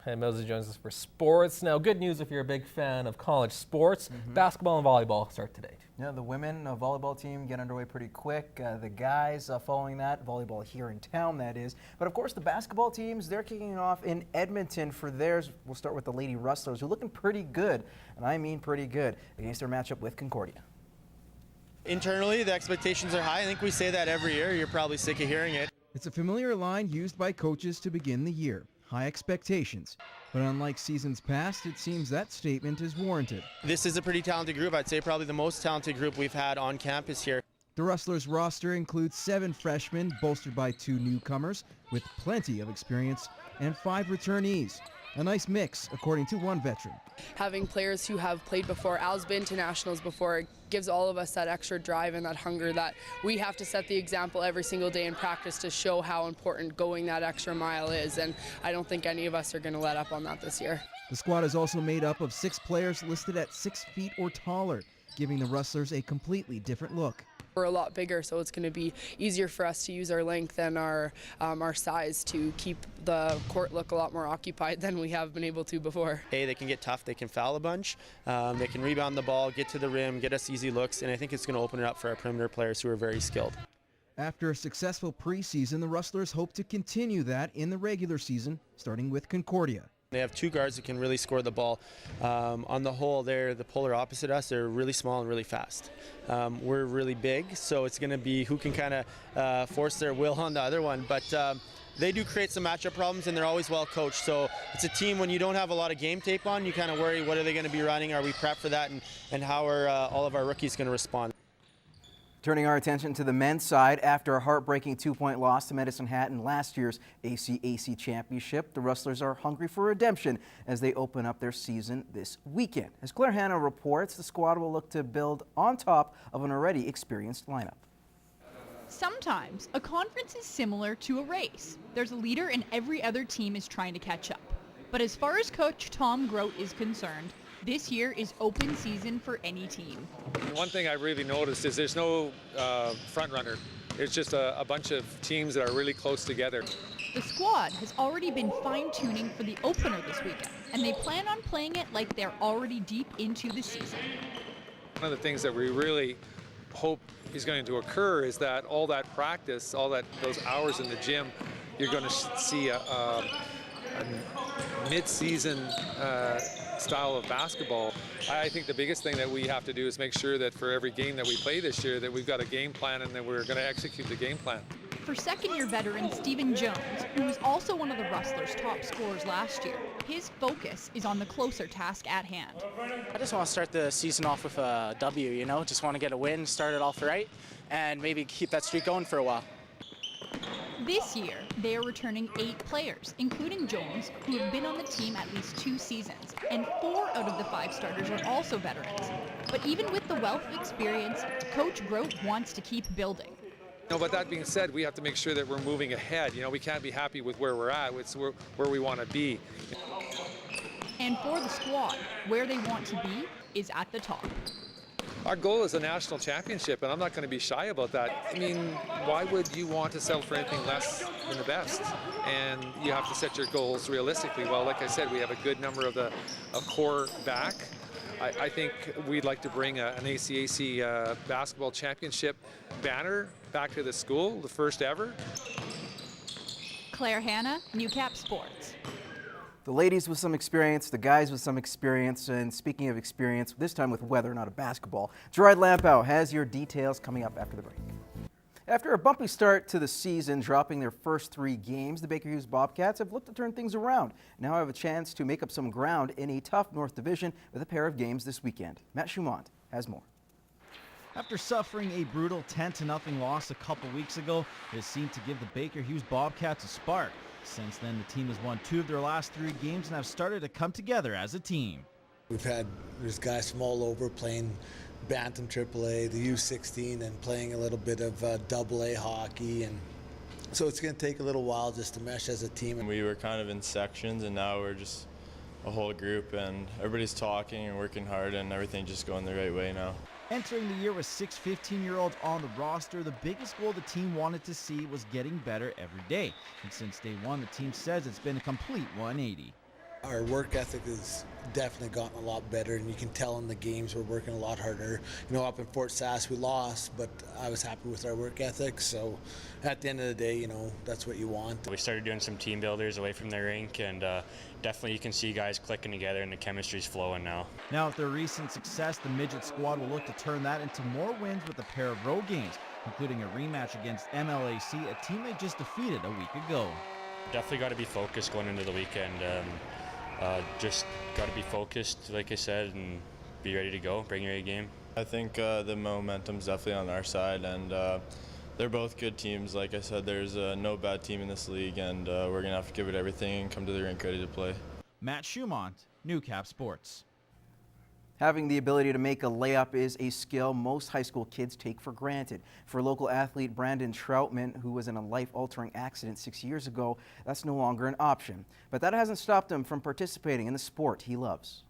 And Moses joins us for sports. Now, good news if you're a big fan of college sports. Basketball and volleyball start today. Yeah, the women volleyball team get underway pretty quick. The guys following that, volleyball here in town, that is. But of course, the basketball teams, they're kicking off in Edmonton for theirs. We'll start with the Lady Rustlers, who are looking pretty good, and I mean pretty good, against their matchup with Concordia. Internally, the expectations are high. I think we say that every year. You're probably sick of hearing it. It's a familiar line used by coaches to begin the year. High expectations. But unlike seasons past, it seems that statement is warranted. This is a pretty talented group. I'd say probably the most talented group we've had on campus here. The Rustlers roster includes 7 freshmen, bolstered by 2 newcomers, with plenty of experience, and 5 returnees. A nice mix, according to one veteran. Having players who have played before, Al's been to nationals before, it gives all of us that extra drive and that hunger that we have to set the example every single day in practice to show how important going that extra mile is, and I don't think any of us are going to let up on that this year. The squad is also made up of 6 players listed at 6 feet or taller, giving the Rustlers a completely different look. We're a lot bigger, so it's going to be easier for us to use our length and our size to keep the court look a lot more occupied than we have been able to before. Hey, they can get tough, they can foul a bunch, they can rebound the ball, get to the rim, get us easy looks, and I think it's going to open it up for our perimeter players who are very skilled. After a successful preseason, the Rustlers hope to continue that in the regular season, starting with Concordia. They have 2 guards that can really score the ball. On the whole, they're the polar opposite of us. They're really small and really fast. We're really big, so it's going to be who can kind of force their will on the other one. But they do create some matchup problems, and they're always well coached. So it's a team, when you don't have a lot of game tape on, you kind of worry, what are they going to be running? Are we prepped for that? And how are all of our rookies going to respond? Turning our attention to the men's side, after a heartbreaking 2-point loss to Medicine Hat in last year's ACAC Championship, the Rustlers are hungry for redemption as they open up their season this weekend. As Claire Hanna reports, the squad will look to build on top of an already experienced lineup. Sometimes a conference is similar to a race. There's a leader and every other team is trying to catch up. But as far as coach Tom Groat is concerned, this year is open season for any team. One thing I really noticed is there's no front runner. It's just a bunch of teams that are really close together. The squad has already been fine-tuning for the opener this weekend, and they plan on playing it like they're already deep into the season. One of the things that we really hope is going to occur is that all that practice, those hours in the gym, you're going to see a mid-season style of basketball. I think the biggest thing that we have to do is make sure that for every game that we play this year that we've got a game plan and that we're going to execute the game plan. For second-year veteran Stephen Jones, who was also one of the Rustlers' top scorers last year, his focus is on the closer task at hand. I just want to start the season off with a W, you know, just want to get a win, start it off right, and maybe keep that streak going for a while. This year, they are returning 8 players, including Jones, who have been on the team at least 2 seasons, and 4 out of the 5 starters are also veterans. But even with the wealth of experience, Coach Groat wants to keep building. No, but that being said, we have to make sure that we're moving ahead. You know, we can't be happy with where we're at. It's where we want to be. And for the squad, where they want to be is at the top. Our goal is a national championship, and I'm not going to be shy about that. I mean, why would you want to settle for anything less than the best? And you have to set your goals realistically. Well, like I said, we have a good number of the core back. I think we'd like to bring an ACAC basketball championship banner back to the school, the first ever. Claire Hanna, Newcap Sports. The ladies with some experience, the guys with some experience, and speaking of experience, this time with weather, not a basketball, Gerard Lampow has your details coming up after the break. After a bumpy start to the season, dropping their first 3 games, the Baker Hughes Bobcats have looked to turn things around. Now have a chance to make up some ground in a tough North Division with a pair of games this weekend. Matt Schumont has more. After suffering a brutal 10-0 loss a couple weeks ago, it seemed to give the Baker Hughes Bobcats a spark. Since then, the team has won 2 of their last 3 games and have started to come together as a team. There's guys from all over playing Bantam AAA, the U16, and playing a little bit of AA hockey, and so it's going to take a little while just to mesh as a team. We were kind of in sections, and now we're just a whole group, and everybody's talking and working hard, and everything just going the right way now. Entering the year with 6 15-year-olds on the roster, the biggest goal the team wanted to see was getting better every day. And since day one, the team says it's been a complete 180. Our work ethic has definitely gotten a lot better, and you can tell in the games we're working a lot harder. You know, up in Fort Sask we lost, but I was happy with our work ethic. So at the end of the day, you know, that's what you want. We started doing some team builders away from the rink, and definitely you can see guys clicking together and the chemistry's flowing now. Now, with their recent success, the midget squad will look to turn that into more wins with a pair of road games, including a rematch against MLAC, a team they just defeated a week ago. Definitely got to be focused going into the weekend. Just got to be focused, like I said, and be ready to go, bring your A game. I think the momentum's definitely on our side, and they're both good teams. Like I said, there's no bad team in this league, and we're going to have to give it everything and come to the rink ready to play. Matt Schumont, Newcap Sports. Having the ability to make a layup is a skill most high school kids take for granted. For local athlete Branden Troutman, who was in a life-altering accident 6 years ago, that's no longer an option. But that hasn't stopped him from participating in the sport he loves.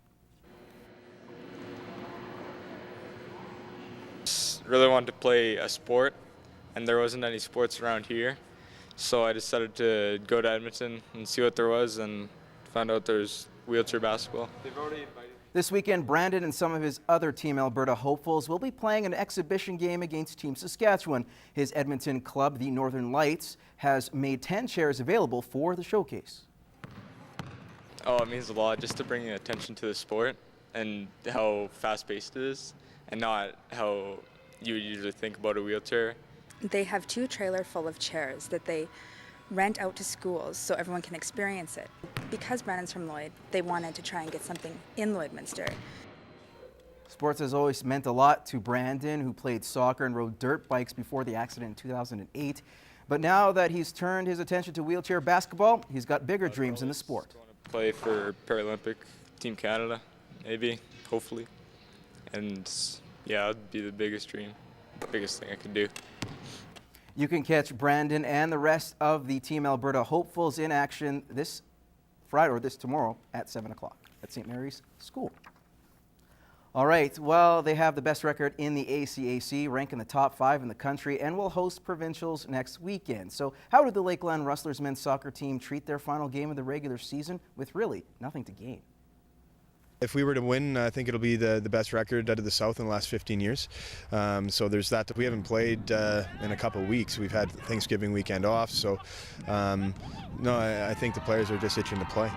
Really wanted to play a sport, and there wasn't any sports around here. So I decided to go to Edmonton and see what there was, and found out there's wheelchair basketball. They've already invited. This weekend, Branden and some of his other Team Alberta hopefuls will be playing an exhibition game against Team Saskatchewan. His Edmonton club, the Northern Lights, has made 10 chairs available for the showcase. Oh, it means a lot just to bring attention to the sport and how fast-paced it is, and not how you would usually think about a wheelchair. They have 2 trailers full of chairs that they rent out to schools so everyone can experience it. Because Branden's from Lloyd, they wanted to try and get something in Lloydminster. Sports has always meant a lot to Branden, who played soccer and rode dirt bikes before the accident in 2008. But now that he's turned his attention to wheelchair basketball, he's got bigger dreams in the sport. Play for Paralympic Team Canada, maybe, hopefully. And yeah, that'd be the biggest dream, biggest thing I could do. You can catch Branden and the rest of the Team Alberta hopefuls in action this Friday, or this tomorrow, at 7 o'clock at St. Mary's School. All right, well, they have the best record in the ACAC, rank in the top 5 in the country, and will host provincials next weekend. So how did the Lakeland Rustlers men's soccer team treat their final game of the regular season with really nothing to gain? If we were to win, I think it'll be the best record out of the South in the last 15 years. So there's that. We haven't played in a couple of weeks. We've had Thanksgiving weekend off. So, no, I think the players are just itching to play.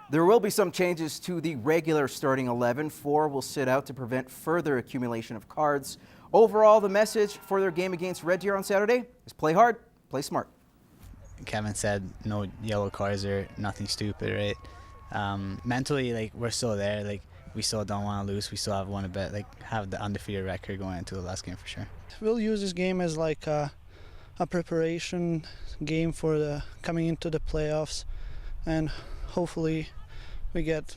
There will be some changes to the regular starting 11. 4 will sit out to prevent further accumulation of cards. Overall, the message for their game against Red Deer on Saturday is play hard, play smart. Kevin said no yellow cards or nothing stupid, right? Mentally, like, we're still there. Like, we still don't want to lose. We still want to have the undefeated record going into the last game for sure. We'll use this game as like a preparation game for the coming into the playoffs, and hopefully we get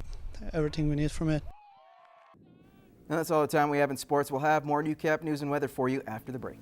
everything we need from it. And that's all the time we have in sports. We'll have more Newcap news and weather for you after the break.